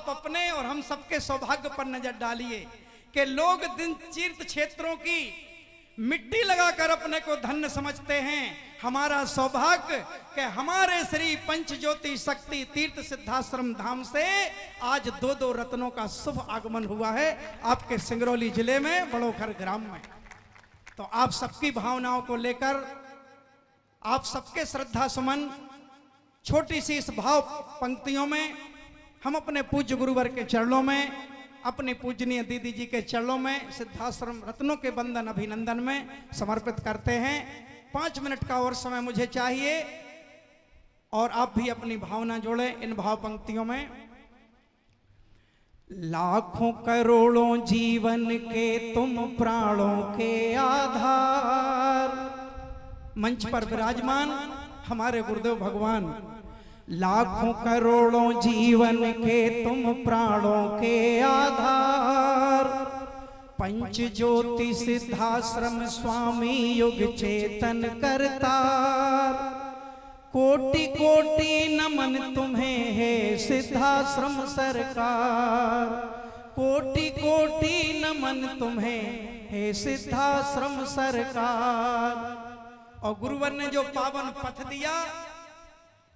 आप अपने और हम सबके सौभाग्य पर नजर डालिए कि लोग दिन तीर्थ क्षेत्रों की मिट्टी लगाकर अपने को धन्य समझते हैं। हमारा सौभाग्य कि हमारे श्री पंचज्योति शक्ति तीर्थ सिद्धाश्रम धाम से आज दो दो रत्नों का शुभ आगमन हुआ है आपके सिंगरौली जिले में बड़ोखर ग्राम में। तो आप सबकी भावनाओं को लेकर आप सबके श्रद्धा सुमन छोटी सी इस भाव पंक्तियों में हम अपने पूज्य गुरुवर के चरणों में, अपनी पूजनीय दीदी जी के चरणों में सिद्धाश्रम रत्नों के बंधन अभिनंदन में समर्पित करते हैं। 5 मिनट का और समय मुझे चाहिए और आप भी अपनी भावना जोड़ें इन भाव पंक्तियों में। लाखों करोड़ों जीवन के तुम प्राणों के आधार। मंच पर विराजमान हमारे गुरुदेव भगवान। लाखों करोड़ों जीवन के तुम प्राणों के आधार। पंच ज्योति सिद्धाश्रम स्वामी युग चेतन करतार। कोटि कोटि नमन तुम्हें है सिद्धाश्रम सरकार। कोटि कोटि नमन तुम्हें है सिद्धाश्रम सरकार। और गुरुवर ने जो पावन पथ दिया,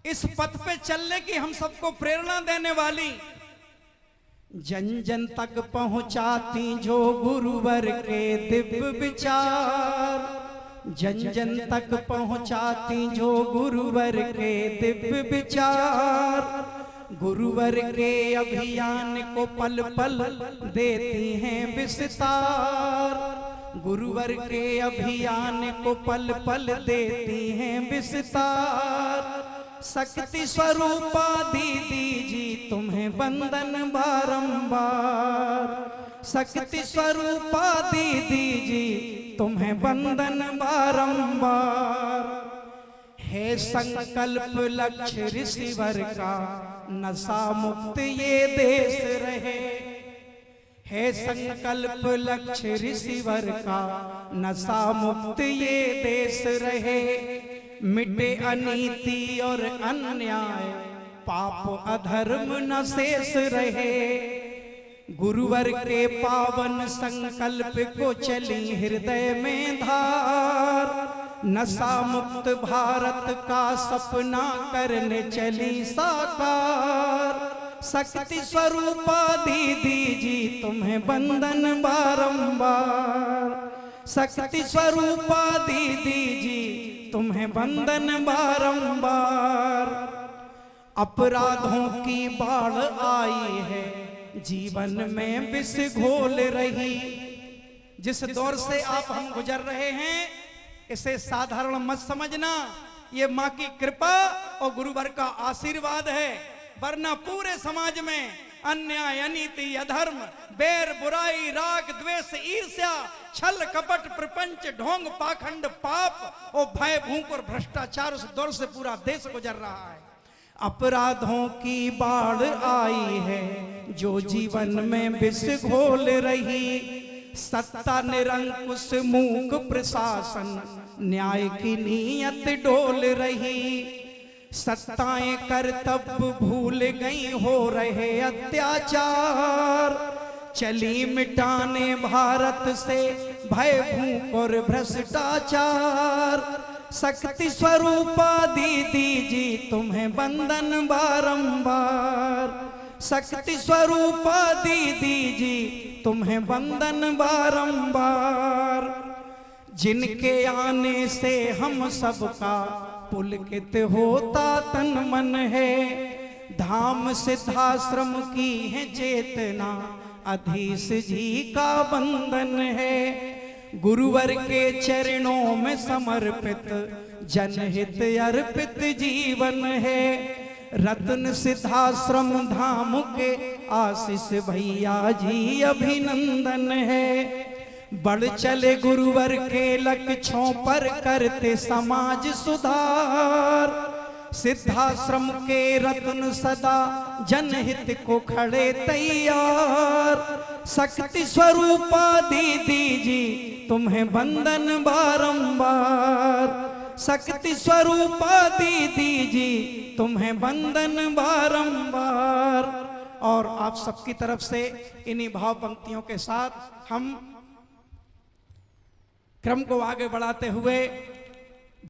इस पथ पे चलने की हम सबको प्रेरणा देने वाली, जन जन तक पहुंचाती जो गुरुवर के दिव्य विचार। जन जन तक पहुंचाती जो गुरुवर के दिव्य विचार। गुरुवर के अभियान को पल पल देती हैं विस्तार। गुरुवर के अभियान को पल पल देती हैं विस्तार। शक्ति स्वरूपा दीदी जी तुम्हें वंदन बारंबार। शक्ति स्वरूपा दीदी जी तुम्हें वंदन बारंबार। है संकल्प लक्ष्य ऋषिवर का नशा मुक्त ये देश रहे। है संकल्प लक्ष्य ऋषिवर का नशा मुक्त ये देश रहे। मिटे अनीति और अन्याय पाप अधर्म न शेष रहे। गुरुवर के पावन संकल्प को चली हृदय में धार। नशा मुक्त भारत का सपना करने चली साकार। शक्ति स्वरूपा दीदी जी तुम्हें वंदन बारंबार। शक्ति स्वरूपा दीदी जी तुम्हें वंदन बारंबार। अपराधों की बाढ़ आई है जीवन में विष घोल रही। जिस दौर से आप हम गुजर रहे हैं इसे साधारण मत समझना, ये माँ की कृपा और गुरुवर का आशीर्वाद है। वरना पूरे समाज में अन्याय अनीति अधर्म बैर बुराई राग द्वेष ईर्ष्या छल कपट प्रपंच ढोंग पाखंड पाप और भय भूख और भ्रष्टाचार उस दौर से पूरा देश गुजर रहा है। अपराधों की बाढ़ आई है जो जीवन में विष घोल रही। सत्ता निरंकुश मूक प्रशासन न्याय की नीयत डोल रही। सत्ताएं कर्तव्य भूल गई हो रहे अत्याचार। चली मिटाने भारत से भय भूख और भ्रष्टाचार। शक्ति स्वरूपा दीदी जी तुम्हें वंदन बारंबार। शक्ति स्वरूपा दीदी जी तुम्हें वंदन बारंबार। जिनके आने से हम सबका पुलकित होता तन मन है। धाम सिद्धाश्रम की है चेतना अधीश जी का बंधन है। गुरुवर के चरणों में समर्पित जनहित अर्पित जीवन है। रत्न सिद्धाश्रम धाम के आशीष भैया जी अभिनंदन है। बढ़ चले गुरुवर के लक्ष्यों पर करते समाज सुधार। सिद्धाश्रम के रत्न सदा जनहित को खड़े तैयार। शक्ति स्वरूपा दीदी जी तुम्हें वंदन बारंबार। शक्ति स्वरूपा दीदी जी तुम्हें वंदन बारंबार। और आप सबकी तरफ से इन्हीं भाव पंक्तियों के साथ हम क्रम को आगे बढ़ाते हुए